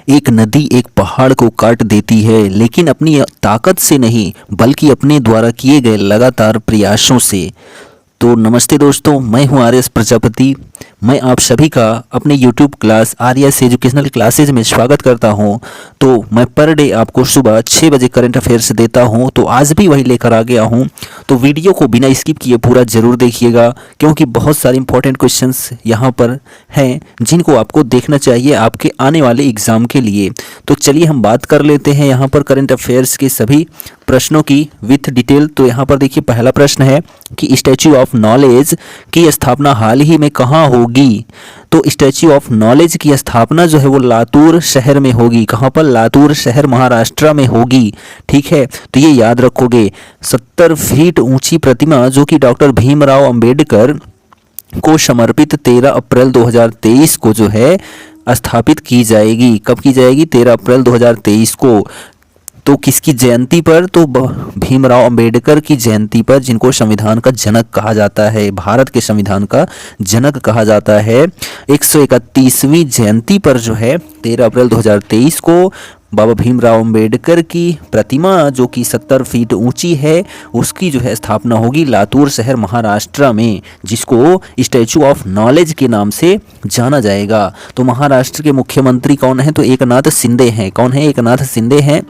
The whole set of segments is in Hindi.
एक नदी एक पहाड़ को काट देती है, लेकिन अपनी ताकत से नहीं बल्कि अपने द्वारा किए गए लगातार प्रयासों से। तो नमस्ते दोस्तों, मैं हूं आर एस प्रजापति। मैं आप सभी का अपने YouTube क्लास आर्यस एजुकेशनल क्लासेज में स्वागत करता हूं। तो मैं पर डे आपको सुबह 6 बजे करंट अफेयर्स देता हूं, तो आज भी वही लेकर आ गया हूं। तो वीडियो को बिना स्किप किए पूरा ज़रूर देखिएगा, क्योंकि बहुत सारे इंपॉर्टेंट क्वेश्चंस यहां पर हैं जिनको आपको देखना चाहिए आपके आने वाले एग्ज़ाम के लिए। तो चलिए हम बात कर लेते हैं यहाँ पर करंट अफेयर्स के सभी प्रश्नों की विथ डिटेल। तो यहाँ पर देखिए, पहला प्रश्न है कि स्टैच्यू ऑफ नॉलेज की स्थापना हाल ही में कहाँ होगी। तो स्टैच्यू ऑफ नॉलेज की स्थापना जो है वो लातूर शहर में होगी। कहाँ पर? लातूर शहर महाराष्ट्र में होगी। ठीक है, तो ये याद रखोगे। 70 फीट ऊंची प्रतिमा जो कि डॉक्टर भीमराव अंबेडकर को समर्पित 13 अप्रैल 2023 को जो है स्थापित की जाएगी। कब की जाएगी? 13 अप्रैल 2023 को। तो किसकी जयंती पर? तो भीमराव अंबेडकर की जयंती पर, जिनको संविधान का जनक कहा जाता है, भारत के संविधान का जनक कहा जाता है। 131वीं जयंती पर जो है 13 अप्रैल 2023 को बाबा भीमराव अंबेडकर की प्रतिमा जो कि 70 फीट ऊंची है, उसकी जो है स्थापना होगी लातूर शहर महाराष्ट्र में, जिसको स्टैच्यू ऑफ नॉलेज के नाम से जाना जाएगा। तो महाराष्ट्र के मुख्यमंत्री कौन है? तो एकनाथ शिंदे हैं। कौन है? एकनाथ शिंदे हैं।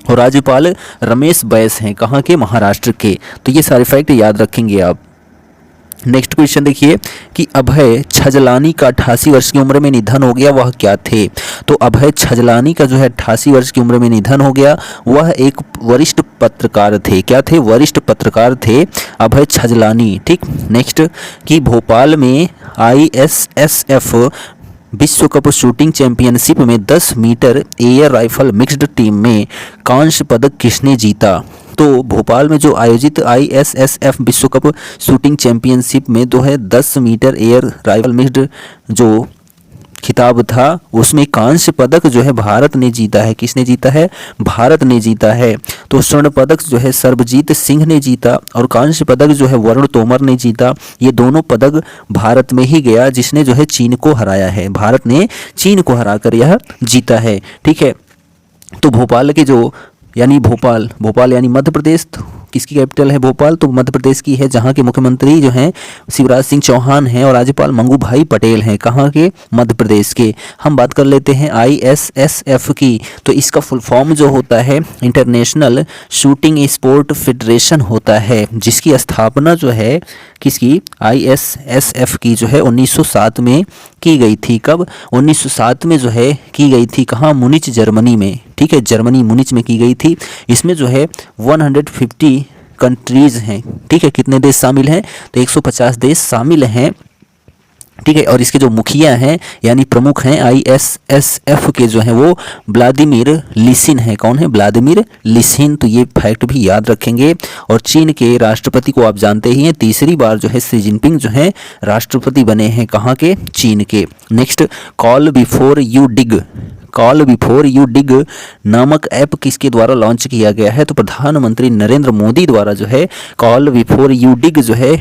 और राज्यपाल रमेश बैस हैं। कहाँ के? महाराष्ट्र के। तो ये सारे फैक्ट याद रखेंगे आप। नेक्स्ट क्वेश्चन देखिए कि अभय छजलानी का 88 वर्ष की उम्र में निधन हो गया, वह क्या थे? तो अभय छजलानी का जो है 88 वर्ष की उम्र में निधन हो गया, वह एक वरिष्ठ पत्रकार थे। क्या थे? वरिष्ठ पत्रकार थे अभय छजलानी। ठीक। नेक्स्ट कि भोपाल में ISSF विश्व कप शूटिंग चैंपियनशिप में 10 metre air rifle mixed team में कांस्य पदक किसने जीता? तो भोपाल में जो आयोजित ISSF विश्व कप शूटिंग चैंपियनशिप में जो है 10 मीटर एयर राइफल मिक्स्ड जो खिताब था, उसमें कांस्य पदक जो है भारत ने जीता है। किसने जीता है? भारत ने जीता है। तो स्वर्ण पदक जो है सरबजीत सिंह ने जीता, और कांस्य पदक जो है वरुण तोमर ने जीता। ये दोनों पदक भारत में ही गया, जिसने जो है चीन को हराया है। भारत ने चीन को हराकर यह जीता है। ठीक है। तो भोपाल के जो भोपाल यानी मध्य प्रदेश, किसकी कैपिटल है? भोपाल। तो मध्य प्रदेश की है, जहाँ के मुख्यमंत्री जो हैं शिवराज सिंह चौहान हैं और राज्यपाल मंगू भाई पटेल हैं। कहाँ के? मध्य प्रदेश के। हम बात कर लेते हैं ISSF की। तो इसका फुल फॉर्म जो होता है इंटरनेशनल शूटिंग स्पोर्ट फेडरेशन होता है, जिसकी स्थापना जो है किसकी? ISSF की जो है 1907 में की गई थी। कब? 1907 में जो है की गई थी। कहाँ? मुनिच, जर्मनी में। ठीक है, जर्मनी मुनिच में की गई थी। इसमें जो है 150 कंट्रीज हैं। ठीक है, कितने देश शामिल हैं? तो 150 देश शामिल हैं। ठीक है, और इसके जो मुखिया हैं यानी प्रमुख हैं ISSF के जो हैं वो व्लादिमीर लिसिन है। कौन है? व्लादिमीर लिसिन। तो ये फैक्ट भी याद रखेंगे। और चीन के राष्ट्रपति को आप जानते ही हैं, तीसरी बार जो है शी जिनपिंग जो है राष्ट्रपति बने हैं। कहाँ के? चीन के। Next, call before you dig नामक ऐप किसके द्वारा लॉन्च किया गया है? तो प्रधानमंत्री नरेंद्र मोदी द्वारा जो है कॉल बिफोर यू डिग जो है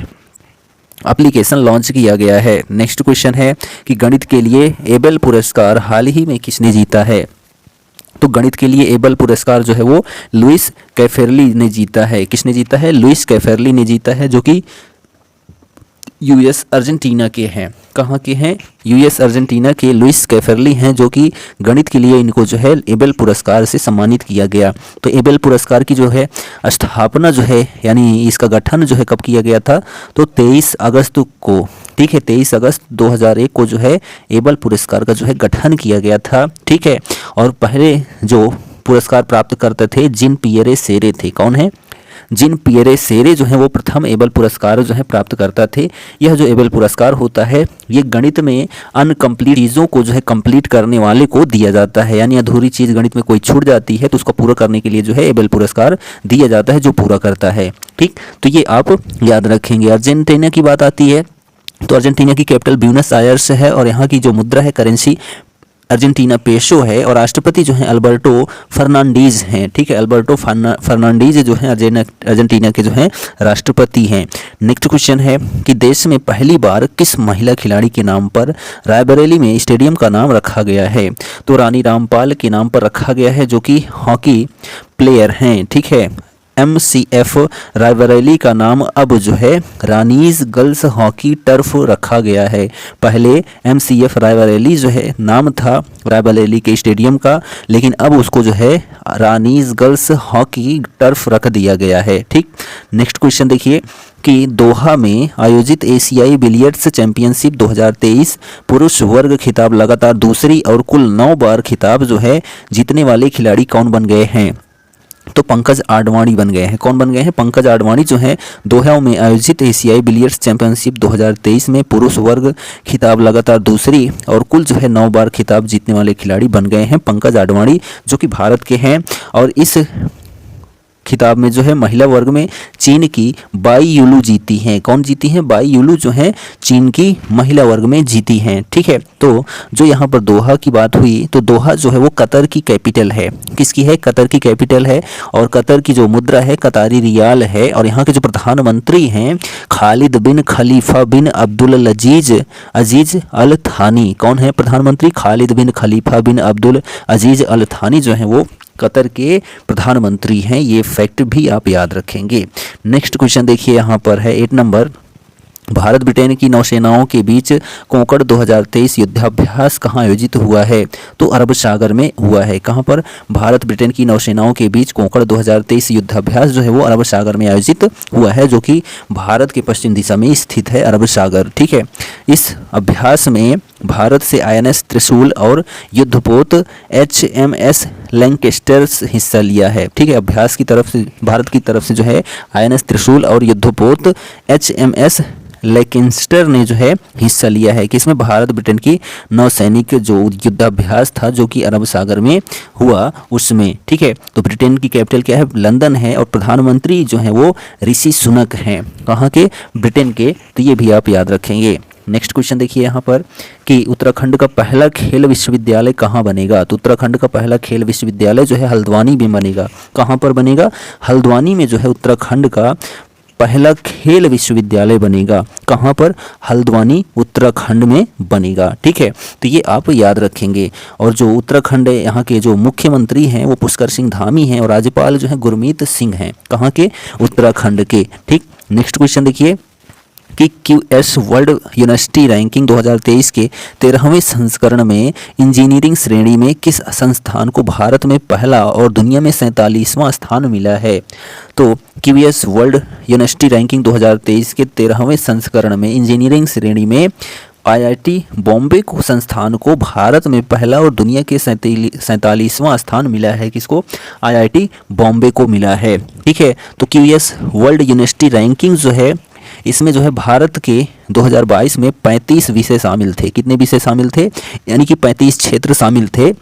एप्लीकेशन लॉन्च किया गया है। नेक्स्ट क्वेश्चन है कि गणित के लिए एबेल पुरस्कार हाल ही में किसने जीता है? तो गणित के लिए एबेल पुरस्कार जो है वो लुइस कैफेरली ने जीता है। किसने जीता है? लुइस कैफेरली ने जीता है, जो कि US अर्जेंटीना के हैं। कहाँ के हैं? US अर्जेंटीना के लुइस कैफेरली हैं, जो कि गणित के लिए इनको जो है एबेल पुरस्कार से सम्मानित किया गया। तो एबेल पुरस्कार की जो है स्थापना जो है यानी इसका गठन जो है कब किया गया था? तो 23 अगस्त को। ठीक है, 23 अगस्त 2001 को जो है एबेल पुरस्कार का जो है गठन किया गया था। ठीक है, और पहले जो पुरस्कार प्राप्त करते थे जीन पियरे सेरे थे। कौन है? जीन पियरे सेरे जो है वो प्रथम एबेल पुरस्कार जो है प्राप्त करता थे। यह जो एबेल पुरस्कार होता है ये गणित में अनकम्प्लीट चीज़ों को जो है कंप्लीट करने वाले को दिया जाता है, यानी अधूरी चीज़ गणित में कोई छूट जाती है तो उसको पूरा करने के लिए जो है एबेल पुरस्कार दिया जाता है, जो पूरा करता है। ठीक, तो ये आप याद रखेंगे। अर्जेंटीना की बात आती है तो अर्जेंटीना की कैपिटल ब्यूनस आयर्स है और यहाँ की जो मुद्रा है करेंसी अर्जेंटीना पेसो है और राष्ट्रपति जो है अल्बर्टो फर्नांडीज हैं। ठीक है, अल्बर्टो फर्नांडीज जो है अर्जेंटीना के जो है राष्ट्रपति हैं। नेक्स्ट क्वेश्चन है कि देश में पहली बार किस महिला खिलाड़ी के नाम पर रायबरेली में स्टेडियम का नाम रखा गया है? तो रानी रामपाल के नाम पर रखा गया है, जो कि हॉकी प्लेयर हैं। ठीक है, MCF रायबरेली का नाम अब जो है रानीज गर्ल्स हॉकी टर्फ रखा गया है। पहले MCF रायबरेली जो है नाम था रायबरेली के स्टेडियम का, लेकिन अब उसको जो है रानीज गर्ल्स हॉकी टर्फ रख दिया गया है। ठीक, नेक्स्ट क्वेश्चन देखिए कि दोहा में आयोजित एशियाई बिलियर्ड्स चैंपियनशिप 2023 पुरुष वर्ग खिताब लगातार दूसरी और कुल 9 बार खिताब जो है जीतने वाले खिलाड़ी कौन बन गए हैं? तो पंकज आडवाणी बन गए हैं। कौन बन गए हैं? पंकज आडवाणी जो है दोहा में आयोजित एशियाई बिलियर्ड्स चैंपियनशिप 2023 में पुरुष वर्ग खिताब लगातार दूसरी और कुल जो है 9 बार खिताब जीतने वाले खिलाड़ी बन गए हैं पंकज आडवाणी, जो कि भारत के हैं। और इस खिताब में जो है महिला वर्ग में चीन की बाई युलू जीती हैं। कौन जीती हैं? बाई युलू जो है चीन की महिला वर्ग में जीती हैं। ठीक है, तो जो यहाँ पर दोहा की बात हुई, तो दोहा जो है वो कतर की कैपिटल है। किसकी है? कतर की कैपिटल है। और कतर की जो मुद्रा है कतारी रियाल है। और यहाँ के जो प्रधानमंत्री हैं खालिद बिन खलीफा बिन अब्दुल अजीज अल थानी। कौन है प्रधानमंत्री? खालिद बिन खलीफा बिन अब्दुल अजीज अल थानी जो है वो कतर के प्रधानमंत्री हैं। ये फैक्ट भी आप याद रखेंगे। नेक्स्ट क्वेश्चन देखिए, यहाँ पर है 8 नंबर। भारत ब्रिटेन की नौसेनाओं के बीच कोंकण 2023 युद्धाभ्यास कहाँ आयोजित हुआ है? तो अरब सागर में हुआ है। कहाँ पर? भारत ब्रिटेन की नौसेनाओं के बीच कोंकण 2023 युद्धाभ्यास जो है वो अरब सागर में आयोजित हुआ है, जो कि भारत के पश्चिम दिशा में स्थित है अरब सागर। ठीक है, इस अभ्यास में भारत से INS त्रिशूल और युद्धपोत HMS लैंकेस्टर्स हिस्सा लिया है। ठीक है, अभ्यास की तरफ से भारत की तरफ से जो है INS त्रिशूल और युद्धपोत HMS लैंकेस्टर ने जो है हिस्सा लिया है। किसमें? भारत ब्रिटेन की नौसैनिक जो युद्धाभ्यास था जो कि अरब सागर में हुआ उसमें। ठीक है, तो ब्रिटेन की कैपिटल क्या है? लंदन है। और प्रधानमंत्री जो है वो ऋषि सुनक हैं। कहाँ के? ब्रिटेन के। तो ये भी आप याद रखेंगे। नेक्स्ट क्वेश्चन देखिए यहाँ पर कि उत्तराखंड का पहला खेल विश्वविद्यालय कहाँ बनेगा? तो उत्तराखंड का पहला खेल विश्वविद्यालय जो है हल्द्वानी में बनेगा। कहाँ पर बनेगा? हल्द्वानी में जो है उत्तराखंड का पहला खेल विश्वविद्यालय बनेगा। कहाँ पर? हल्द्वानी उत्तराखंड में बनेगा। ठीक है, तो ये आप याद रखेंगे। और जो उत्तराखंड यहाँ के जो मुख्यमंत्री हैं वो पुष्कर सिंह धामी हैं और राज्यपाल जो है गुरमीत सिंह हैं। कहाँ के? उत्तराखंड के। ठीक, नेक्स्ट क्वेश्चन देखिए कि QS वर्ल्ड यूनिवर्सिटी रैंकिंग 2023 के 13वें संस्करण में इंजीनियरिंग श्रेणी में किस संस्थान को भारत में पहला और दुनिया में 47वां स्थान मिला है? तो QS वर्ल्ड यूनिवर्सिटी रैंकिंग 2023 के 13वें संस्करण में इंजीनियरिंग श्रेणी में IIT बॉम्बे को संस्थान को भारत में पहला और दुनिया के 47वां स्थान मिला है। किसको? IIT बॉम्बे को मिला है। ठीक है, तो QS वर्ल्ड यूनिवर्सिटी रैंकिंग जो है इसमें जो है भारत के 2022 में 35 विषय शामिल थे। कितने विषय शामिल थे? यानी कि 35 क्षेत्र शामिल थे।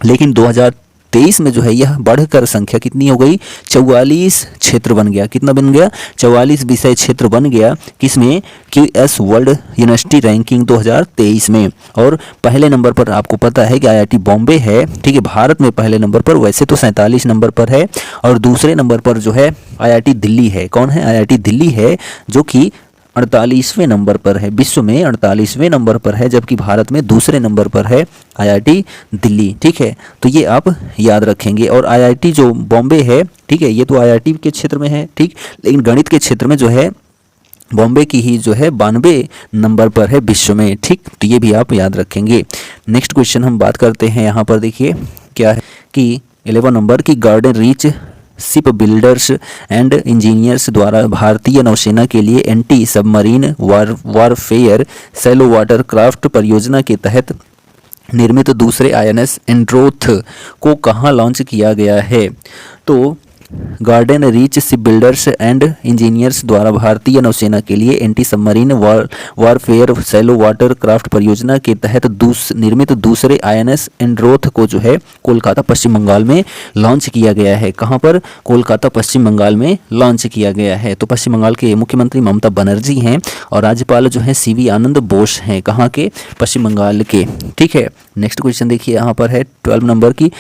लेकिन 2023 में जो है यह बढ़कर संख्या कितनी हो गई? 44 क्षेत्र बन गया। कितना बन गया? 44 विषय क्षेत्र बन गया। किसमें? QS वर्ल्ड यूनिवर्सिटी रैंकिंग 2023 में। और पहले नंबर पर आपको पता है कि IIT बॉम्बे है। ठीक है, भारत में पहले नंबर पर, वैसे तो 47 नंबर पर है। और दूसरे नंबर पर जो है IIT दिल्ली है। कौन है? IIT दिल्ली है, जो कि 48वें नंबर पर है। विश्व में 48वें नंबर पर है, जबकि भारत में दूसरे नंबर पर है IIT दिल्ली। ठीक है, तो ये आप याद रखेंगे। और IIT जो बॉम्बे है, ठीक है, ये तो IIT के क्षेत्र में है। ठीक, लेकिन गणित के क्षेत्र में जो है बॉम्बे की ही जो है 92 नंबर पर है विश्व में। ठीक, तो ये भी आप याद रखेंगे। नेक्स्ट क्वेश्चन हम बात करते हैं। यहाँ पर देखिए क्या है कि 11 नंबर की garden reach ship builders and engineers द्वारा भारतीय नौसेना के लिए anti submarine warfare shallow water craft परियोजना के तहत निर्मित दूसरे INS एंड्रोथ को कहाँ लॉन्च किया गया है? तो garden reach ship builders and engineers द्वारा भारतीय नौसेना के लिए anti submarine warfare shallow water craft परियोजना के तहत निर्मित दूसरे आईएनएस एंड्रोथ को जो है कोलकाता पश्चिम बंगाल में लॉन्च किया गया है। कहाँ पर? कोलकाता पश्चिम बंगाल में लॉन्च किया गया है। तो पश्चिम बंगाल के मुख्यमंत्री ममता बनर्जी हैं और राज्यपाल जो है सीवी आनंद बोस हैं। कहाँ के? पश्चिम बंगाल के। ठीक है, नेक्स्ट क्वेश्चन देखिए, यहाँ पर है 12 नंबर की।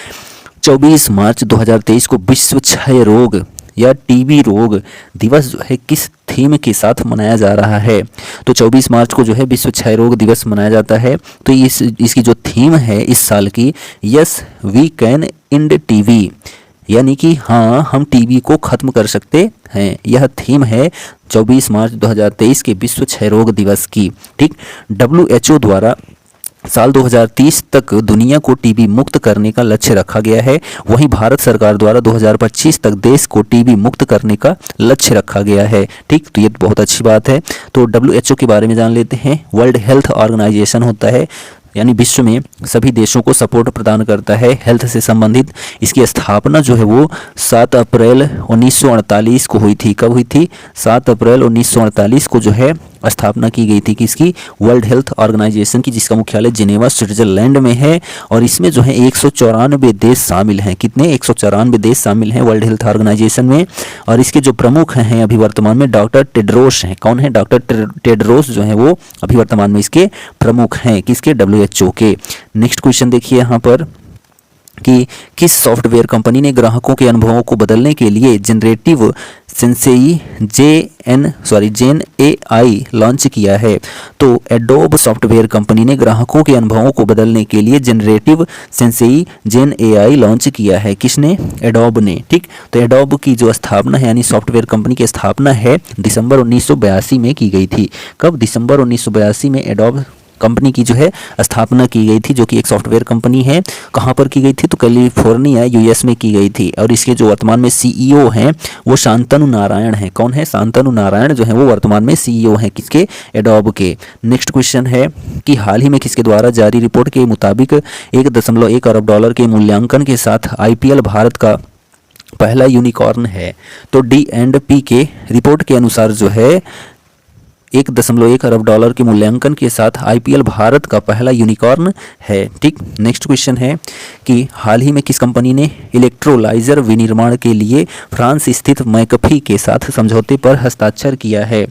24 मार्च 2023 को विश्व क्षय रोग या टीबी रोग दिवस जो है किस थीम के साथ मनाया जा रहा है? तो 24 मार्च को जो है विश्व क्षय रोग दिवस मनाया जाता है। तो इसकी जो थीम है इस साल की, yes we can end TB, यानी कि हाँ हम टीबी को ख़त्म कर सकते हैं। यह थीम है 24 मार्च 2023 के विश्व क्षय रोग दिवस की। ठीक, WHO द्वारा साल 2030 तक दुनिया को टीबी मुक्त करने का लक्ष्य रखा गया है। वहीं भारत सरकार द्वारा 2025 तक देश को टीबी मुक्त करने का लक्ष्य रखा गया है। ठीक, तो ये बहुत अच्छी बात है। तो WHO के बारे में जान लेते हैं। वर्ल्ड हेल्थ ऑर्गेनाइजेशन होता है, यानी विश्व में सभी देशों को सपोर्ट प्रदान करता है हेल्थ से संबंधित। इसकी स्थापना जो है वो 7 अप्रैल 1948 को हुई थी। कब हुई थी? 7 अप्रैल 1948 को जो है स्थापना की गई थी किसकी? वर्ल्ड हेल्थ ऑर्गेनाइजेशन की, जिसका मुख्यालय जिनेवा स्विट्जरलैंड में है। और इसमें जो है 194 देश शामिल हैं। कितने? 194 देश शामिल हैं वर्ल्ड हेल्थ ऑर्गेनाइजेशन में। और इसके जो प्रमुख हैं अभी वर्तमान में डॉक्टर टेड्रोस हैं। कौन है? डॉक्टर टेड्रोस जो है वो अभी वर्तमान में इसके प्रमुख हैं। किसके? WHO के। नेक्स्ट क्वेश्चन देखिए यहाँ पर कि किस सॉफ्टवेयर कंपनी ने ग्राहकों के अनुभवों को बदलने के लिए जनरेटिव सेंसेई जेन AI लॉन्च किया है? तो एडोब सॉफ्टवेयर कंपनी ने ग्राहकों के अनुभवों को बदलने के लिए जनरेटिव सेंसेई जेन AI लॉन्च किया है। किसने? एडोब ने। ठीक, तो एडोब की जो स्थापना है, यानी सॉफ्टवेयर कंपनी की स्थापना है दिसंबर 1982 में की गई थी। कब? दिसंबर 1982 में एडोब कंपनी की जो है स्थापना की गई थी, जो कि एक सॉफ्टवेयर कंपनी है। कहाँ पर की गई थी? तो कैलिफोर्निया US में की गई थी। और इसके जो वर्तमान में CEO हैं वो शांतनु नारायण हैं। कौन है? शांतनु नारायण जो है वो वर्तमान में CEO हैं। किसके? एडोब के। नेक्स्ट क्वेश्चन है कि हाल ही में किसके द्वारा जारी रिपोर्ट के मुताबिक 1.1 अरब डॉलर के मूल्यांकन के साथ IPL भारत का पहला यूनिकॉर्न है? तो D&P के रिपोर्ट के अनुसार जो है 1.1 अरब डॉलर के मूल्यांकन के साथ IPL भारत का पहला यूनिकॉर्न है। ठीक, नेक्स्ट क्वेश्चन है कि हाल ही में किस कंपनी ने इलेक्ट्रोलाइजर विनिर्माण के लिए फ्रांस स्थित मैकफी के साथ समझौते पर हस्ताक्षर किया है?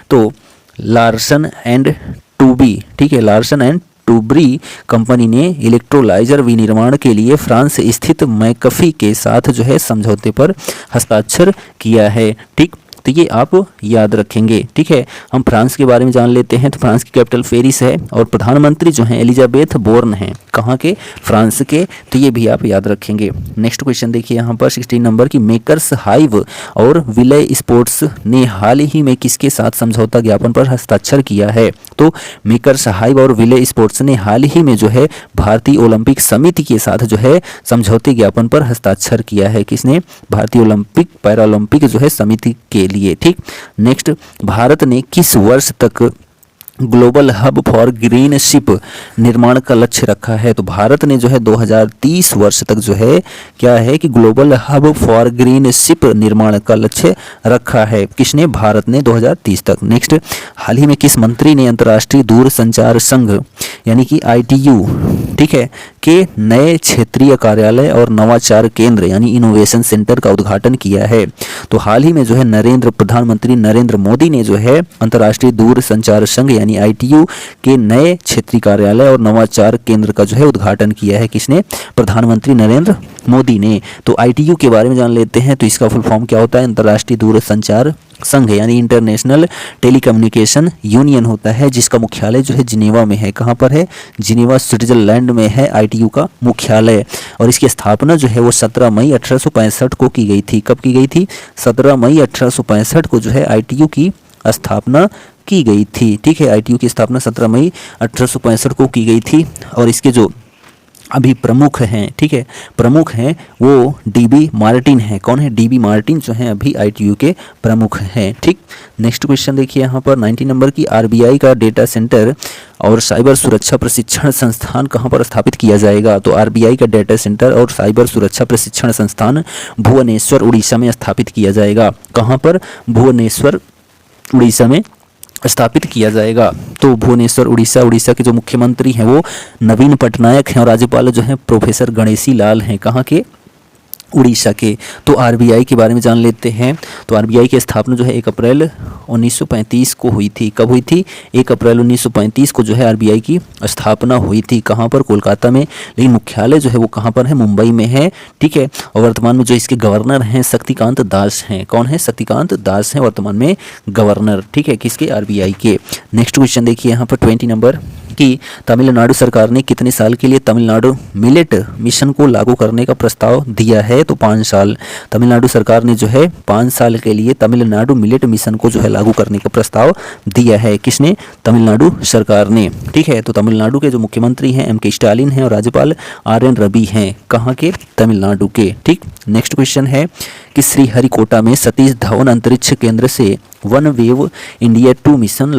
तो लार्सन एंड टूबी। ठीक है, लार्सन एंड टूब्री कंपनी ने इलेक्ट्रोलाइजर विनिर्माण के लिए फ्रांस स्थित मैकफी के साथ जो है समझौते पर हस्ताक्षर किया है। ठीक, तो ये आप याद रखेंगे। ठीक है, हम फ्रांस के बारे में जान लेते हैं। तो फ्रांस की कैपिटल पेरिस है और प्रधानमंत्री जो हैं एलिजाबेथ बोर्न हैं। कहाँ के? फ्रांस के। तो ये भी आप याद रखेंगे। नेक्स्ट क्वेश्चन देखिए यहाँ पर 16 नंबर की। मेकर्स हाइव और विलय स्पोर्ट्स ने हाल ही में किसके साथ समझौता ज्ञापन पर हस्ताक्षर किया है? तो मेकर्स हाइव और विलय स्पोर्ट्स ने हाल ही में जो है भारतीय ओलंपिक समिति के साथ जो है समझौते ज्ञापन पर हस्ताक्षर किया है। किसने? भारतीय ओलंपिक पैरालंपिक जो है समिति के लिए। ठीक, नेक्स्ट, भारत ने किस वर्ष तक global hub for green ship निर्माण का लक्ष्य रखा है? तो भारत ने जो है 2030 वर्ष तक जो है क्या है कि global hub for green ship निर्माण का लक्ष्य रखा है। किसने? भारत ने 2030 तक। नेक्स्ट, हाल ही में किस मंत्री ने अंतर्राष्ट्रीय दूरसंचार संघ यानी कि ITU, ठीक है, के नए क्षेत्रीय कार्यालय और नवाचार केंद्र यानी इनोवेशन सेंटर का उद्घाटन किया है? तो हाल ही में जो है प्रधानमंत्री नरेंद्र मोदी ने जो है अंतर्राष्ट्रीय दूरसंचार संघ यानी ITU के नए क्षेत्रीय कार्यालय और नवाचार केंद्र का जो है उद्घाटन किया है। किसने? प्रधानमंत्री नरेंद्र मोदी ने। तो ITU के बारे में जान लेते हैं। तो इसका फुल फॉर्म क्या होता है? अंतर्राष्ट्रीय दूरसंचार संघ यानी इंटरनेशनल टेलीकम्युनिकेशन यूनियन होता है, जिसका मुख्यालय जो है जिनेवा में है। कहाँ पर है? जिनेवा स्विट्जरलैंड में है ITU का मुख्यालय। और इसकी स्थापना जो है वो 17 मई 1865 को की गई थी। कब की गई थी? 17 मई 1865 को जो है ITU की स्थापना की गई थी। ठीक है, ITU की स्थापना 17 मई 1865 को की गई थी। और इसके जो अभी प्रमुख हैं, ठीक है, प्रमुख हैं वो डीबी मार्टिन है। कौन है? डीबी मार्टिन जो हैं अभी ITU के प्रमुख हैं, ठीक। नेक्स्ट क्वेश्चन देखिए यहाँ पर 90 नंबर की, RBI का डेटा सेंटर और साइबर सुरक्षा प्रशिक्षण संस्थान कहाँ पर स्थापित किया जाएगा? तो RBI का डेटा सेंटर और साइबर सुरक्षा प्रशिक्षण संस्थान भुवनेश्वर उड़ीसा में स्थापित किया जाएगा। कहाँ पर? भुवनेश्वर उड़ीसा में स्थापित किया जाएगा। तो भुवनेश्वर उड़ीसा, उड़ीसा के जो मुख्यमंत्री हैं वो नवीन पटनायक हैं और राज्यपाल जो हैं प्रोफेसर गणेशी लाल हैं। कहाँ के? उड़ीसा के। तो RBI के बारे में जान लेते हैं। तो RBI की स्थापना जो है 1 अप्रैल 1935 को हुई थी। कब हुई थी? 1 अप्रैल 1935 को जो है RBI की स्थापना हुई थी। कहाँ पर? कोलकाता में। लेकिन मुख्यालय जो है वो कहाँ पर है? मुंबई में है, ठीक है। और वर्तमान में जो इसके गवर्नर हैं शक्तिकांत दास हैं। कौन है? शक्तिकांत दास हैं वर्तमान में गवर्नर, ठीक है, किसके? RBI के। नेक्स्ट क्वेश्चन देखिए यहाँ पर 20 नंबर कि तमिलनाडु सरकार ने कितने साल के लिए तमिलनाडु मिलेट मिशन को लागू करने का प्रस्ताव दिया है? तो 5 साल। तमिलनाडु सरकार ने जो है 5 साल के लिए तमिलनाडु मिलेट मिशन को जो है लागू करने का प्रस्ताव दिया है। किसने? तमिलनाडु सरकार ने, ठीक है। तो तमिलनाडु के जो मुख्यमंत्री हैं MK स्टालिन हैं और राज्यपाल RN रवि हैं। कहाँ के? तमिलनाडु के, ठीक। नेक्स्ट क्वेश्चन है कि श्रीहरिकोटा में सतीश धवन अंतरिक्ष केंद्र से वन वेव इंडिया 2 मिशन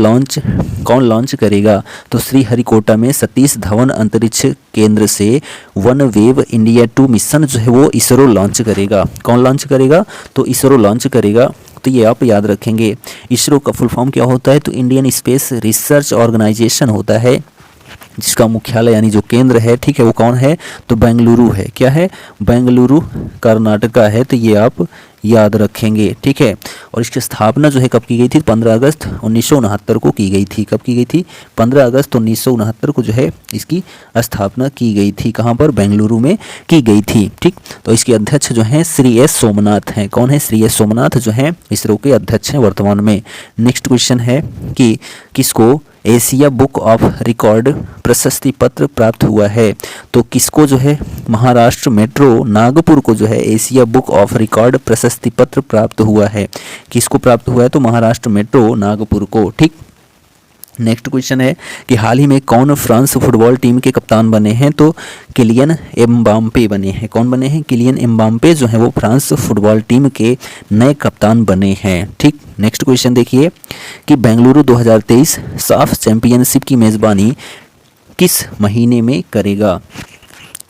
कौन लॉन्च करेगा? तो श्रीहरिकोटा में सतीश धवन अंतरिक्ष केंद्र से वन वेव इंडिया 2 मिशन जो है वो इसरो लॉन्च करेगा। कौन लॉन्च करेगा? तो इसरो लॉन्च करेगा। तो ये आप याद रखेंगे। इसरो का फुल फॉर्म क्या होता है? तो इंडियन स्पेस रिसर्च ऑर्गेनाइजेशन होता है, जिसका मुख्यालय यानी जो केंद्र है, ठीक है, वो कौन है? तो बेंगलुरु है। क्या है? बेंगलुरु कर्नाटका है। तो ये आप याद रखेंगे, ठीक है। और इसकी स्थापना जो है कब की गई थी? 15 अगस्त 1969 को की गई थी। कब की गई थी? 15 अगस्त 1969 को जो है इसकी स्थापना की गई थी। कहाँ पर? बेंगलुरु में की गई थी, ठीक। तो इसके अध्यक्ष जो हैं श्री S सोमनाथ हैं। कौन है? श्री S सोमनाथ जो हैं इसरो के अध्यक्ष हैं वर्तमान में। नेक्स्ट क्वेश्चन है कि किसको एशिया बुक ऑफ रिकॉर्ड प्रशस्ति पत्र प्राप्त हुआ है? तो किसको जो है? महाराष्ट्र मेट्रो नागपुर को जो है एशिया बुक ऑफ रिकॉर्ड प्रशस्ति पत्र प्राप्त हुआ है। किसको प्राप्त हुआ है? तो महाराष्ट्र मेट्रो नागपुर को, ठीक। नेक्स्ट क्वेश्चन है कि हाल ही में कौन फ्रांस फुटबॉल टीम के कप्तान बने हैं? तो किलियन एम्बाप्पे बने हैं। कौन बने हैं? किलियन एम्बाप्पे जो है वो फ्रांस फुटबॉल टीम के नए कप्तान बने हैं, ठीक। नेक्स्ट क्वेश्चन देखिए कि बेंगलुरु 2023 साफ चैंपियनशिप की मेज़बानी किस महीने में करेगा?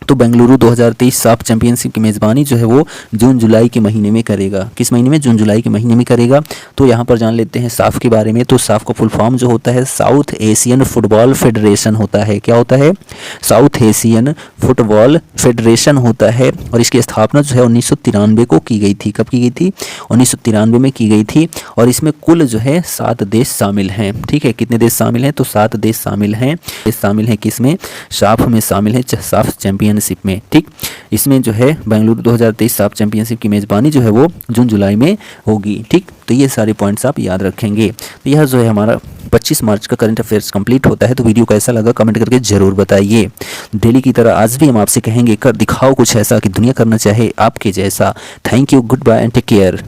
तो बेंगलुरु 2023 साफ चैंपियनशिप की मेज़बानी जो है वो जून जुलाई के महीने में करेगा। किस महीने में? जून जुलाई के महीने में करेगा। तो यहाँ पर जान लेते हैं साफ के बारे में। तो साफ का फुल फॉर्म जो होता है साउथ एशियन फुटबॉल फेडरेशन होता है। क्या होता है? साउथ एशियन फुटबॉल फेडरेशन होता है। और इसकी स्थापना जो है 1993 को की गई थी। कब की गई थी? 1993 में की गई थी। और इसमें कुल जो है 7 देश शामिल हैं, ठीक है। कितने देश शामिल हैं? तो 7 देश शामिल हैं। शामिल हैं किसमें? साफ में शामिल है, साफ चैंपियनशिप में, ठीक। इसमें जो है बेंगलुरु 2023 साफ चैंपियनशिप की मेज़बानी जो है वो जून जुलाई में होगी, ठीक। तो ये सारे पॉइंट्स आप याद रखेंगे। तो यह जो है हमारा 25 मार्च का करंट अफेयर्स कंप्लीट होता है। तो वीडियो कैसा लगा कमेंट करके ज़रूर बताइए। डेली की तरह आज भी हम आपसे कहेंगे कर दिखाओ कुछ ऐसा कि दुनिया करना चाहे आपके जैसा। Thank you, goodbye and take care.